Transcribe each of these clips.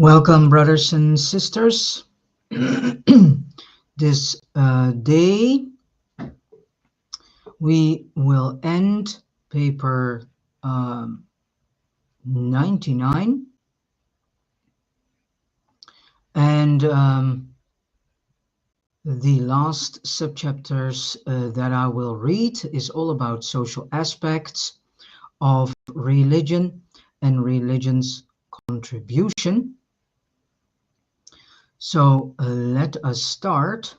Welcome, brothers and sisters. This day we will end paper 99, and the last subchapters that I will read is all about social aspects of religion and religion's contribution. So let us start.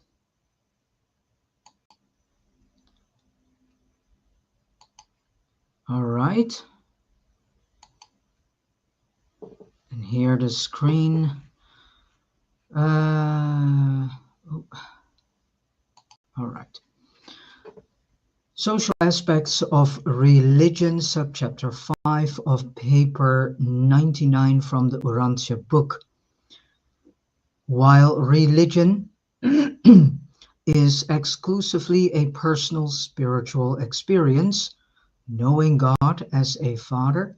All right. And here the screen. All right. Social aspects of religion, subchapter 5 of paper 99 from the Urantia book. While religion is exclusively a personal spiritual experience, knowing God as a father,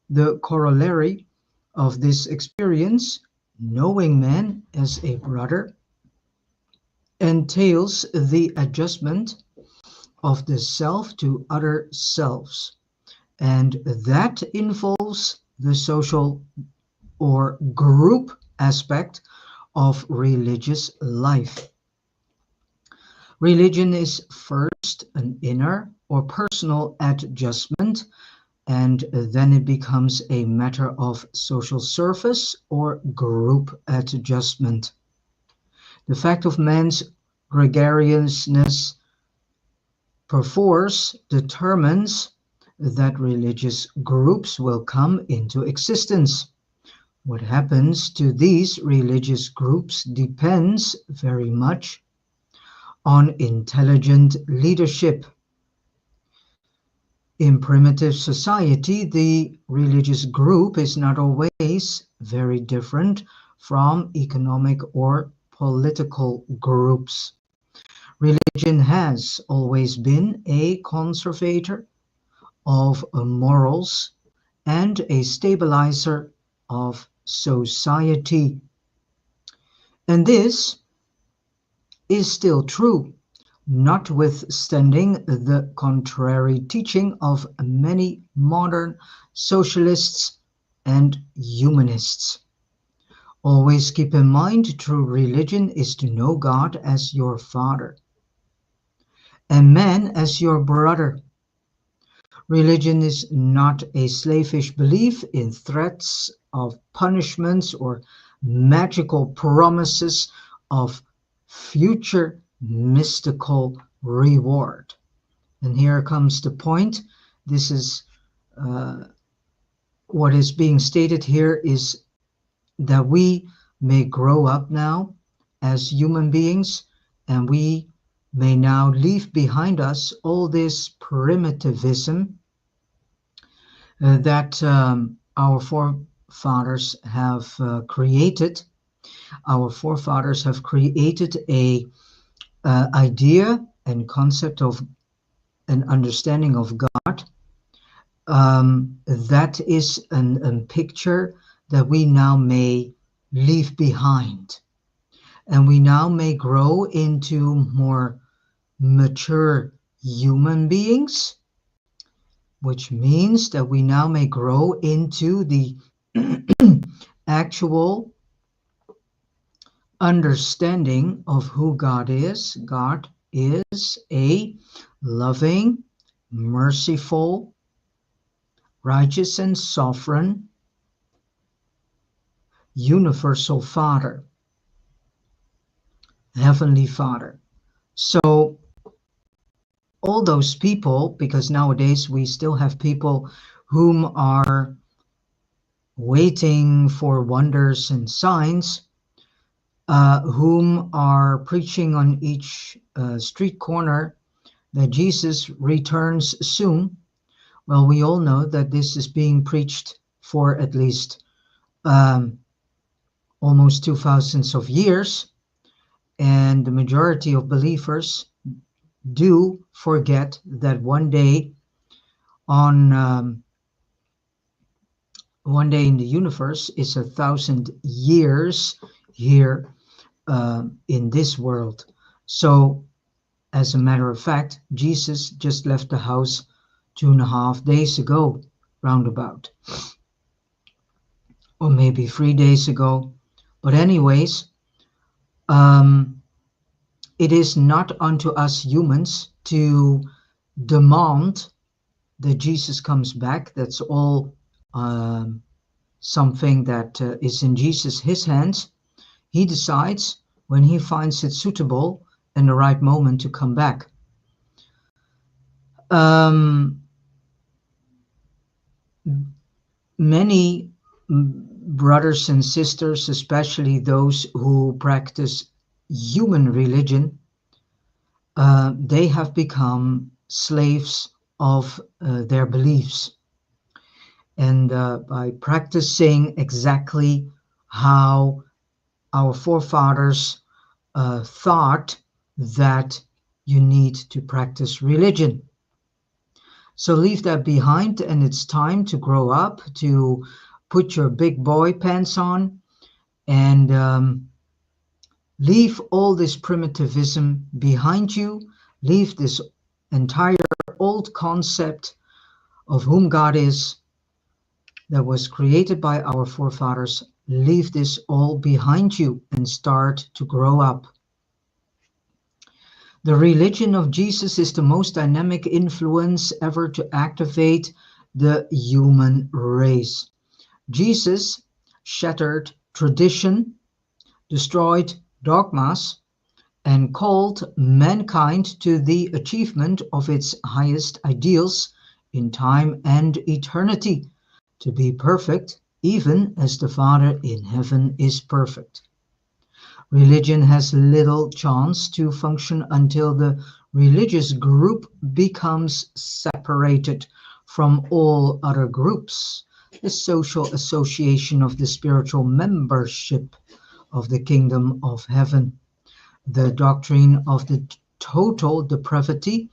the corollary of this experience, knowing man as a brother, entails the adjustment of the self to other selves, and that involves the social or group aspect of religious life. Religion is first an inner or personal adjustment, and then it becomes a matter of social service or group adjustment. The fact of man's gregariousness perforce determines that religious groups will come into existence. What happens to these religious groups depends very much on intelligent leadership. In primitive society, the religious group is not always very different from economic or political groups. Religion has always been a conservator of morals and a stabilizer of society. And this is still true, notwithstanding the contrary teaching of many modern socialists and humanists. Always keep in mind, true religion is to know God as your Father and man as your brother. Religion is not a slavish belief in threats of punishments or magical promises of future mystical reward. And here comes the point. This is what is being stated here is that we may grow up now as human beings, and we may now leave behind us all this primitivism that our forefathers have created. Our forefathers have created a idea and concept of an understanding of God that is a picture that we now may leave behind. And we now may grow into more mature human beings, which means that we now may grow into the actual understanding of who God is. God is a loving, merciful, righteous, and sovereign universal Father, Heavenly Father. So all those people, because nowadays we still have people whom are waiting for wonders and signs, whom are preaching on each street corner that Jesus returns soon. Well, we all know that this is being preached for at least almost 2000 of years, and the majority of believers do forget that one day on one day in the universe is 1,000 years here in this world. So, as a matter of fact, Jesus just left the house 2.5 days ago, roundabout, or maybe 3 days ago. But anyways, um, it is not unto us humans to demand that Jesus comes back. That's all something that is in Jesus, his hands. He decides when he finds it suitable and the right moment to come back. Many brothers and sisters, especially those who practice human religion, they have become slaves of their beliefs. And by practicing exactly how our forefathers thought that you need to practice religion. So leave that behind, and it's time to grow up, to put your big boy pants on, and leave all this primitivism behind you. Leave this entire old concept of whom God is, that was created by our forefathers. Leave this all behind you and start to grow up. The religion of Jesus is the most dynamic influence ever to activate the human race. Jesus shattered tradition, destroyed dogmas, and called mankind to the achievement of its highest ideals in time and eternity, to be perfect, even as the Father in heaven is perfect. Religion has little chance to function until the religious group becomes separated from all other groups. The social association of the spiritual membership of the kingdom of heaven. The doctrine of the total depravity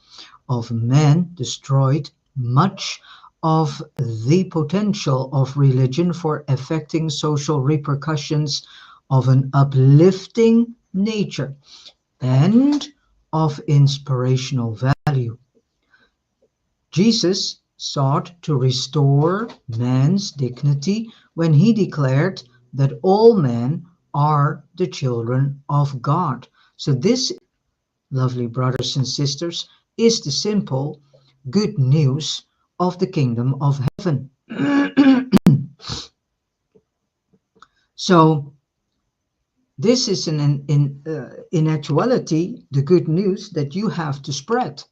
of man destroyed much of the potential of religion for affecting social repercussions of an uplifting nature and of inspirational value. Jesus sought to restore man's dignity when he declared that all men are the children of God. So this, lovely brothers and sisters, is the simple good news of the kingdom of heaven. So this is in actuality the good news that you have to spread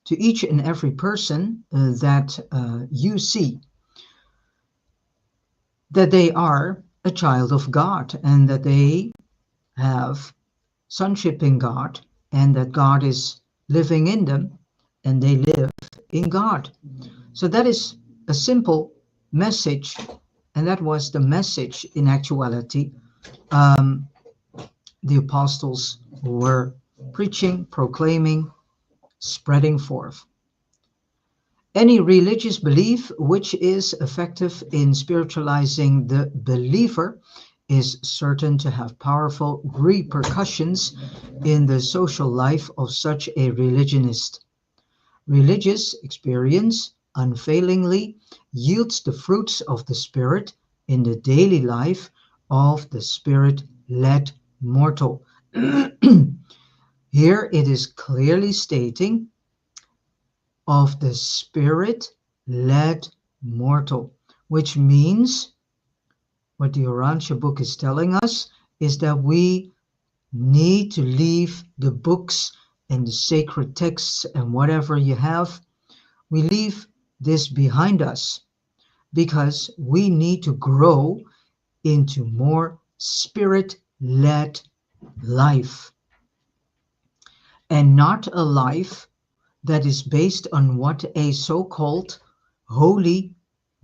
to each and every person that you see, that they are a child of God and that they have sonship in God and that God is living in them and they live in God. So that is a simple message, and that was the message in actuality the apostles were preaching, proclaiming, spreading forth. Any religious belief which is effective in spiritualizing the believer is certain to have powerful repercussions in the social life of such a religionist. Religious experience unfailingly yields the fruits of the Spirit in the daily life of the Spirit-led mortal. Here it is clearly stating of the Spirit-led mortal, which means what the Urantia book is telling us is that we need to leave the books and the sacred texts and whatever you have. We leave this behind us because we need to grow into more Spirit-led life, and not a life that is based on what a so-called holy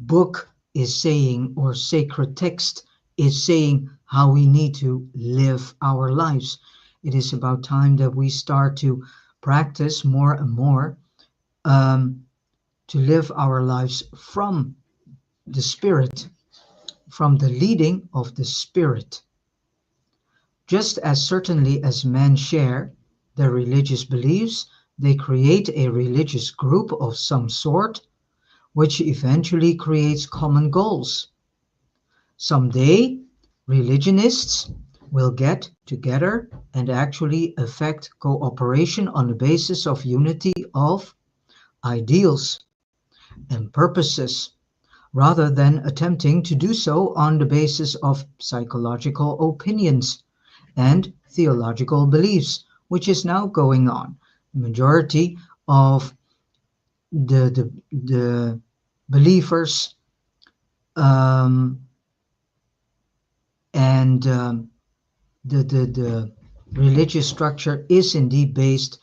book is saying or sacred text is saying how we need to live our lives. It is about time that we start to practice more and more to live our lives from the Spirit, from the leading of the Spirit. Just as certainly as men share their religious beliefs, they create a religious group of some sort, which eventually creates common goals. Someday, religionists will get together and actually effect cooperation on the basis of unity of ideals and purposes, rather than attempting to do so on the basis of psychological opinions and theological beliefs, which is now going on. The majority of the believers um, and the religious structure is indeed based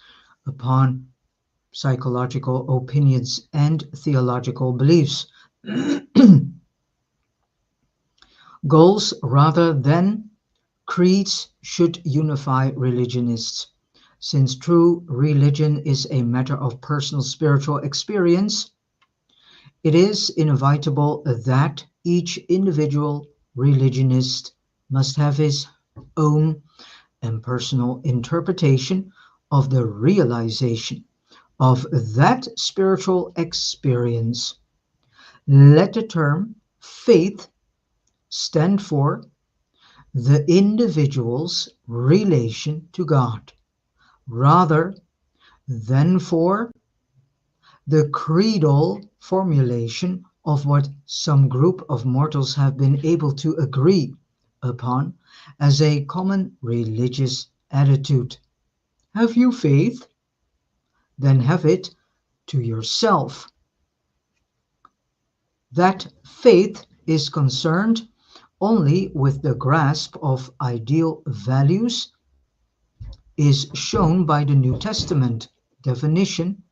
upon psychological opinions and theological beliefs. Goals rather than creeds should unify religionists. Since true religion is a matter of personal spiritual experience, it is inevitable that each individual religionist must have his own and personal interpretation of the realization of that spiritual experience. Let the term faith stand for the individual's relation to God, rather than for the creedal formulation of what some group of mortals have been able to agree upon as a common religious attitude. Have you faith? Then have it to yourself. That faith is concerned only with the grasp of ideal values is shown by the New Testament definition,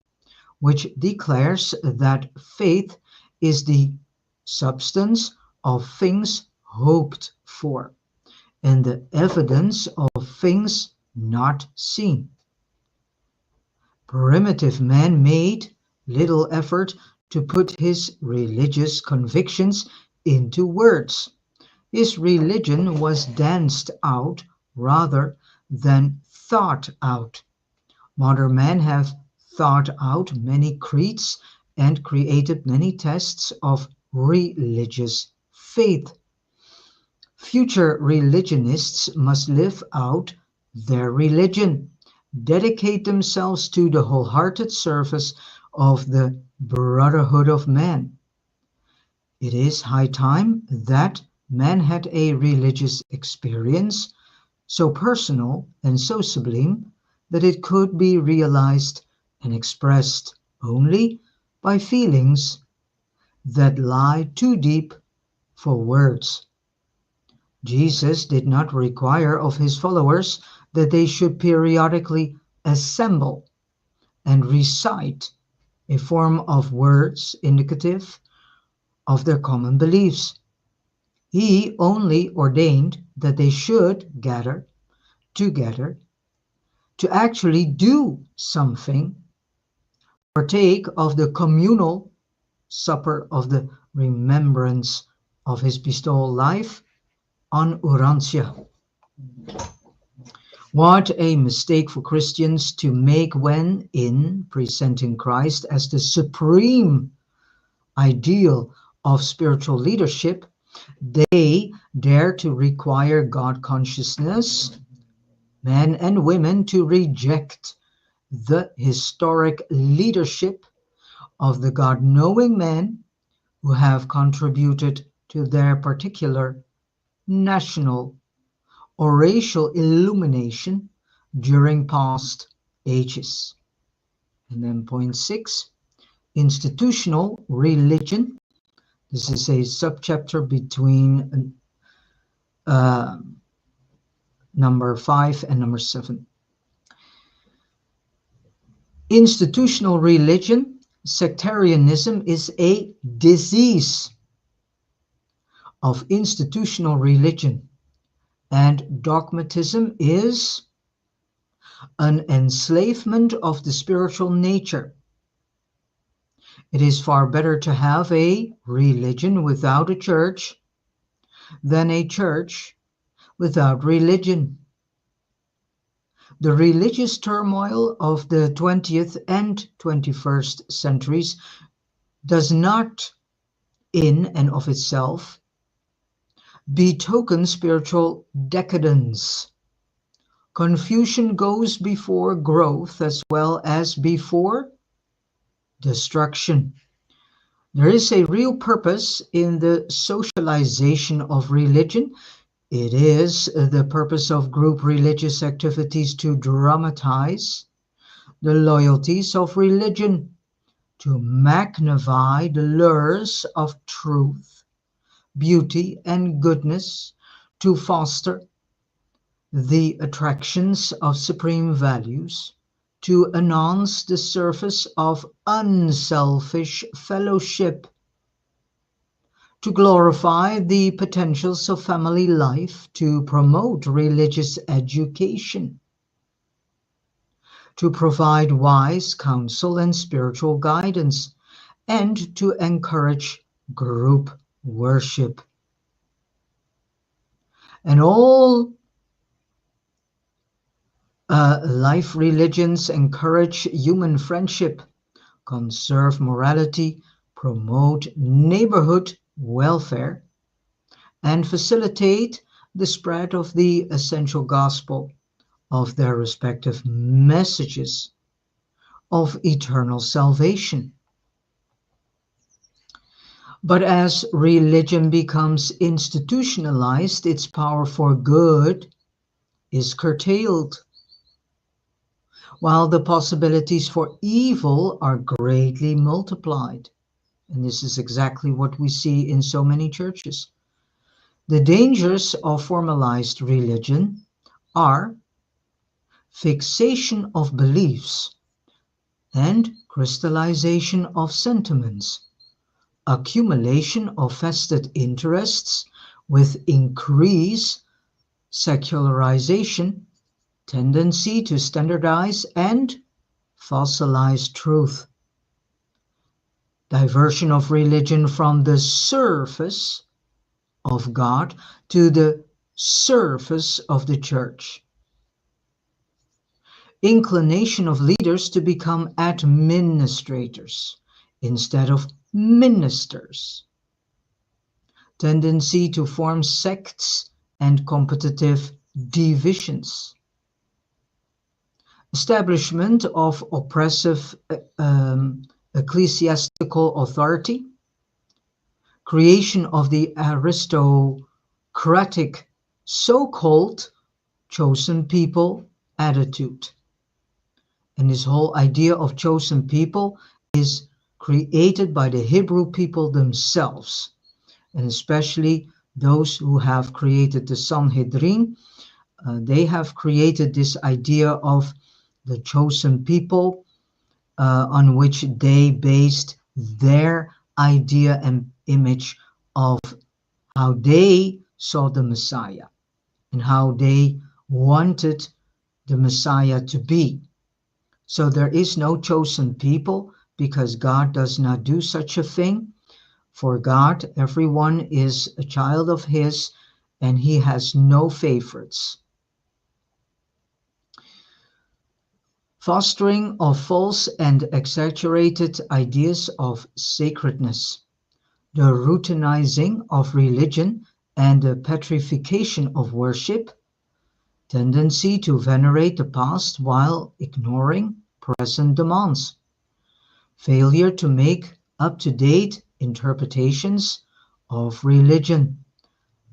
which declares that faith is the substance of things hoped for and the evidence of things not seen. Primitive man made little effort to put his religious convictions into words. His religion was danced out rather than thought out. Modern men have thought out many creeds and created many tests of religious faith. Future religionists must live out their religion, dedicate themselves to the wholehearted service of the brotherhood of man. It is high time that man had a religious experience so personal and so sublime that it could be realized and expressed only by feelings that lie too deep for words. Jesus did not require of his followers that they should periodically assemble and recite a form of words indicative of their common beliefs. He only ordained that they should gather together to actually do something, partake of the communal supper of the remembrance of his bestowal life on Urantia. What a mistake for Christians to make when, in presenting Christ as the supreme ideal of spiritual leadership, they dare to require God consciousness, men and women to reject the historic leadership of the God-knowing men who have contributed to their particular national or racial illumination during past ages. And then point 6, institutional religion. This is a subchapter between number 5 and number 7. Institutional religion, sectarianism, is a disease of institutional religion, and dogmatism is an enslavement of the spiritual nature. It is far better to have a religion without a church than a church without religion. The religious turmoil of the 20th and 21st centuries does not, in and of itself, betoken spiritual decadence. Confusion goes before growth as well as before destruction. There is a real purpose in the socialization of religion. It is the purpose of group religious activities to dramatize the loyalties of religion, to magnify the lures of truth, beauty, and goodness, to foster the attractions of supreme values, to announce the service of unselfish fellowship, to glorify the potentials of family life, to promote religious education, to provide wise counsel and spiritual guidance, and to encourage group worship. And all life religions encourage human friendship, conserve morality, promote neighborhood welfare, and facilitate the spread of the essential gospel of their respective messages of eternal salvation. But as religion becomes institutionalized, its power for good is curtailed, while the possibilities for evil are greatly multiplied. And this is exactly what we see in so many churches. The dangers of formalized religion are fixation of beliefs and crystallization of sentiments, accumulation of vested interests with increased secularization, tendency to standardize and fossilize truth, diversion of religion from the surface of God to the surface of the church, inclination of leaders to become administrators instead of ministers, tendency to form sects and competitive divisions, establishment of oppressive ecclesiastical authority, creation of the aristocratic so-called chosen people attitude. And this whole idea of chosen people is created by the Hebrew people themselves, and especially those who have created the Sanhedrin. They have created this idea of the chosen people on which they based their idea and image of how they saw the Messiah and how they wanted the Messiah to be. So there is no chosen people because God does not do such a thing. For God, everyone is a child of His and He has no favorites. Fostering of false and exaggerated ideas of sacredness, the routinizing of religion and the petrification of worship, tendency to venerate the past while ignoring present demands, failure to make up-to-date interpretations of religion,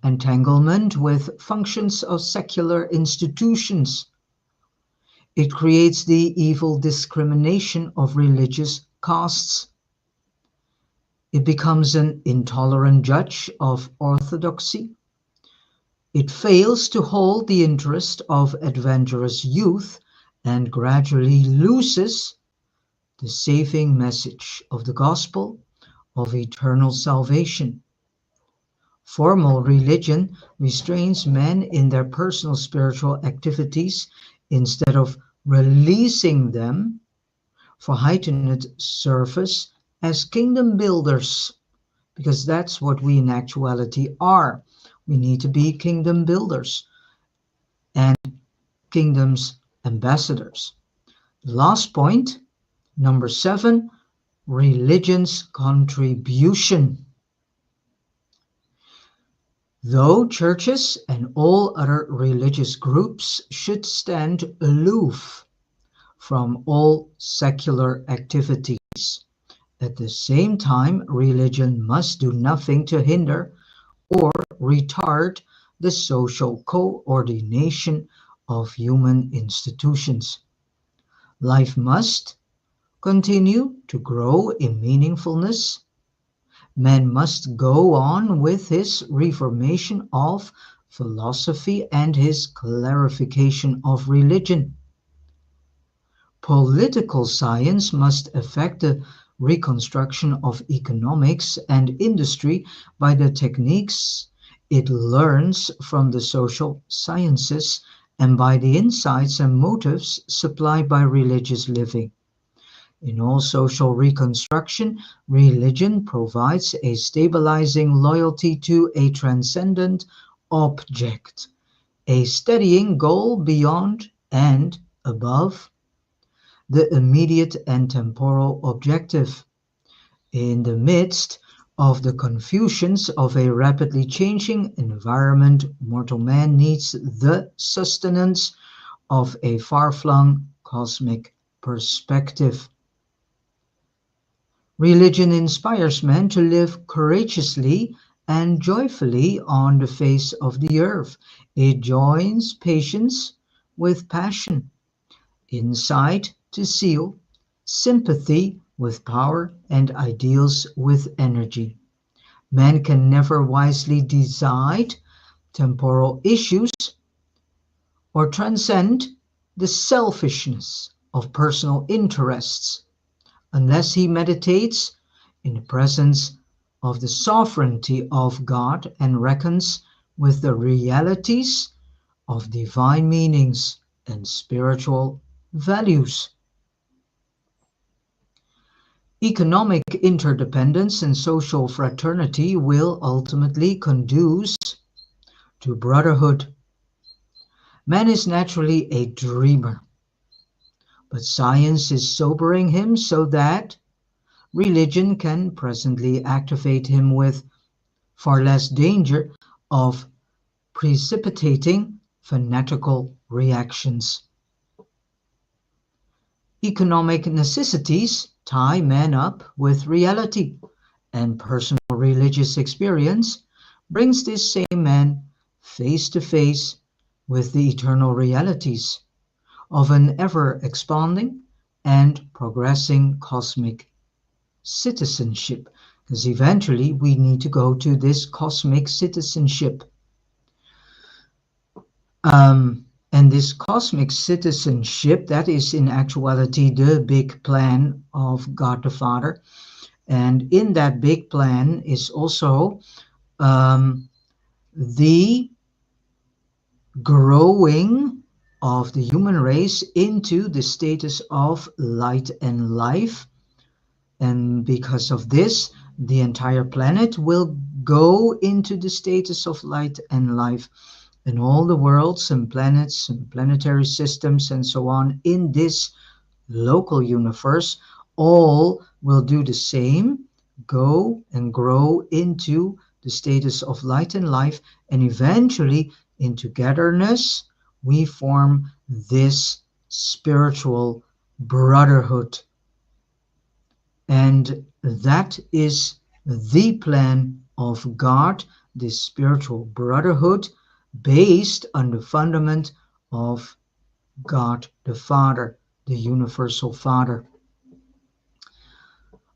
entanglement with functions of secular institutions. It creates the evil discrimination of religious castes. It becomes an intolerant judge of orthodoxy. It fails to hold the interest of adventurous youth and gradually loses the saving message of the gospel of eternal salvation. Formal religion restrains men in their personal spiritual activities instead of releasing them for heightened service as kingdom builders, because that's what we in actuality are. We need to be kingdom builders and kingdom's ambassadors. Last point, number 7, religion's contribution. Though churches and all other religious groups should stand aloof from all secular activities, at the same time, religion must do nothing to hinder or retard the social coordination of human institutions. Life must continue to grow in meaningfulness. Man must go on with his reformation of philosophy and his clarification of religion. Political science must affect the reconstruction of economics and industry by the techniques it learns from the social sciences and by the insights and motives supplied by religious living. In all social reconstruction, religion provides a stabilizing loyalty to a transcendent object, a steadying goal beyond and above the immediate and temporal objective. In the midst of the confusions of a rapidly changing environment, mortal man needs the sustenance of a far-flung cosmic perspective. Religion inspires man to live courageously and joyfully on the face of the earth. It joins patience with passion, insight to zeal, sympathy with power, and ideals with energy. Man can never wisely decide temporal issues or transcend the selfishness of personal interests unless he meditates in the presence of the sovereignty of God and reckons with the realities of divine meanings and spiritual values. Economic interdependence and social fraternity will ultimately conduce to brotherhood. Man is naturally a dreamer, but science is sobering him so that religion can presently activate him with far less danger of precipitating fanatical reactions. Economic necessities tie man up with reality, and personal religious experience brings this same man face to face with the eternal realities of an ever expanding and progressing cosmic citizenship. Because eventually we need to go to this cosmic citizenship. And this cosmic citizenship, that is in actuality the big plan of God the Father. And in that big plan is also the growing of the human race into the status of light and life. And because of this, the entire planet will go into the status of light and life. And all the worlds and planets and planetary systems and so on in this local universe all will do the same, go and grow into the status of light and life, and eventually in togetherness we form this spiritual brotherhood. And that is the plan of God, this spiritual brotherhood based on the fundament of God the Father, the universal Father.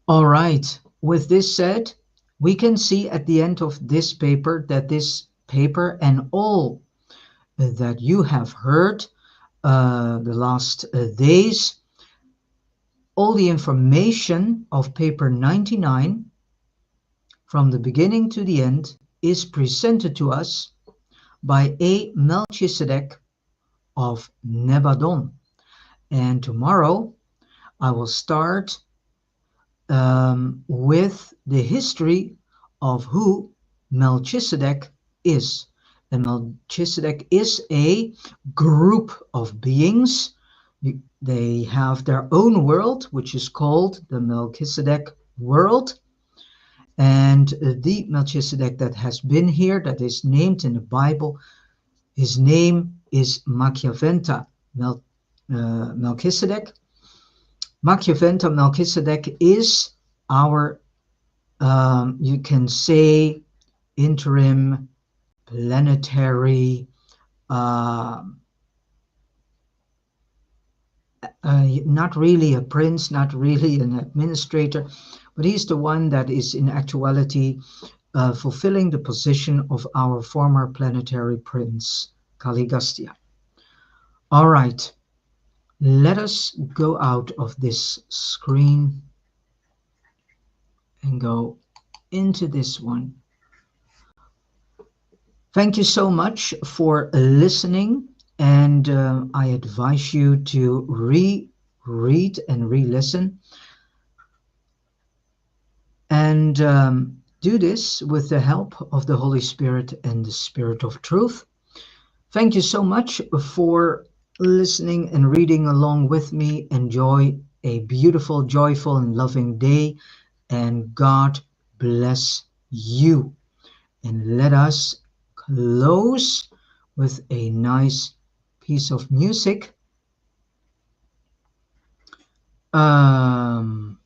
All right, with this said, we can see at the end of this paper that this paper and all that you have heard the last days, all the information of paper 99 from the beginning to the end is presented to us by A. Melchizedek of Nebadon. And tomorrow I will start with the history of who Melchizedek is. And Melchizedek is a group of beings. They have their own world, which is called the Melchizedek world. And the Melchizedek that has been here, that is named in the Bible, his name is Machiaventa Melchizedek. Machiaventa Melchizedek is our, you can say, interim planetary, uh, not really a prince, not really an administrator, but he's the one that is in actuality fulfilling the position of our former planetary prince, Caligustia. All right, let us go out of this screen and go into this one. Thank you so much for listening, and I advise you to reread and re-listen, and do this with the help of the Holy Spirit and the Spirit of Truth. Thank you so much for listening and reading along with me. Enjoy a beautiful, joyful, and loving day, and God bless you. And let us close with a nice piece of music. Um,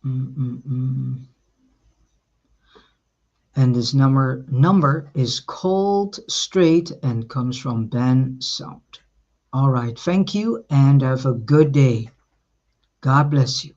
mm, mm, mm. And this number is Cold Straight and comes from Ben Sound. All right, thank you and have a good day. God bless you.